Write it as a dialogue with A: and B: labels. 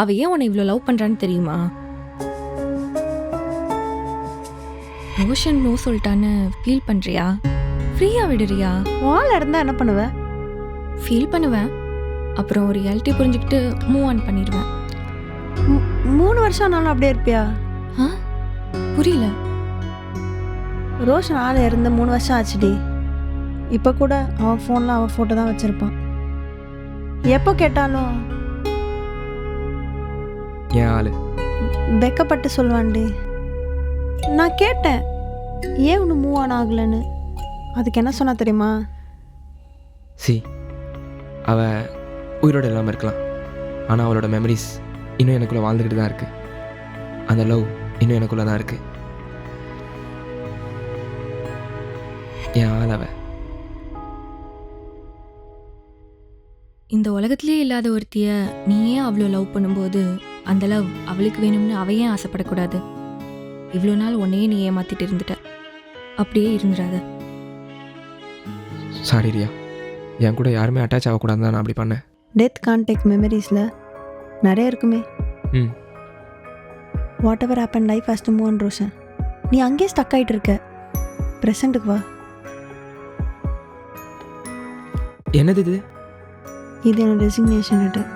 A: அவ ஏன் உன்னை இவ்வளோ லவ் பண்ணுறான்னு தெரியுமா? ரோஷன் நோ சொல்லிட்டான்னு ஃபீல் பண்ணுறியா? ஃப்ரீயாக விடுறியா?
B: வால் இருந்தால் என்ன பண்ணுவ?
A: ஃபீல் பண்ணுவேன், அப்புறம் ஒரு ரியாலிட்டி புரிஞ்சுக்கிட்டு மூவ் ஆன் பண்ணிடுவேன்.
B: 3 வருஷம் ஆனாலும் அப்படியே இருப்பியா?
A: ஆ புரியல.
B: ரோஷன் ஆள் இறந்து 3 வருஷம் ஆச்சுடி. இப்போ கூட அவன் ஃபோனில் அவன் ஃபோட்டோ தான் வச்சுருப்பான். எப்போ கேட்டாலும்
C: என் ஆள்
B: வெக்கப்பட்டு சொல்லுவான்டி. நான் கேட்டேன் ஏன் ஒன்று மூவ் ஆன் ஆகலைன்னு. அதுக்கு என்ன சொன்னா தெரியுமா?
C: சி, அவள் உயிரோடு இல்லாமல் இருக்கலாம், ஆனால் அவளோட மெமரிஸ் இன்னும் எனக்குள்ளே வாழ்ந்துக்கிட்டு தான் இருக்குது. அந்த லவ் இன்னும் எனக்குள்ளே தான் இருக்குது. என் ஆள் அவ.
A: இந்த உலகத்திலே இல்லாத ஒருத்திய நீ ஏன் அவ்வளோ லவ் பண்ணும்போது அந்த லவ் அவளுக்கு வேணும்னு அவ ஏன் ஆசைப்படக்கூடாது? இவ்வளோ நாள் உன்னையே நீ ஏமாத்திட்டு இருந்துட்ட. அப்படியே இருந்துடாத.
C: சாரி ரியா, என் கூட யாருமே அட்டாச் ஆகக்கூடாது தான் நான் அப்படி பண்ணேன்.
B: டெத் கான்டெக்ட் மெமரிஸில் நிறைய இருக்குமே. What ever happen life has to move on Roshan. நீ அங்கேயே ஸ்டக் ஆகிட்டு இருக்க. ப்ரெசண்ட்டுக்கு வா.
C: என்னது இது?
B: இது என்னோட ரெசிக்னேஷன் லெட்டர்.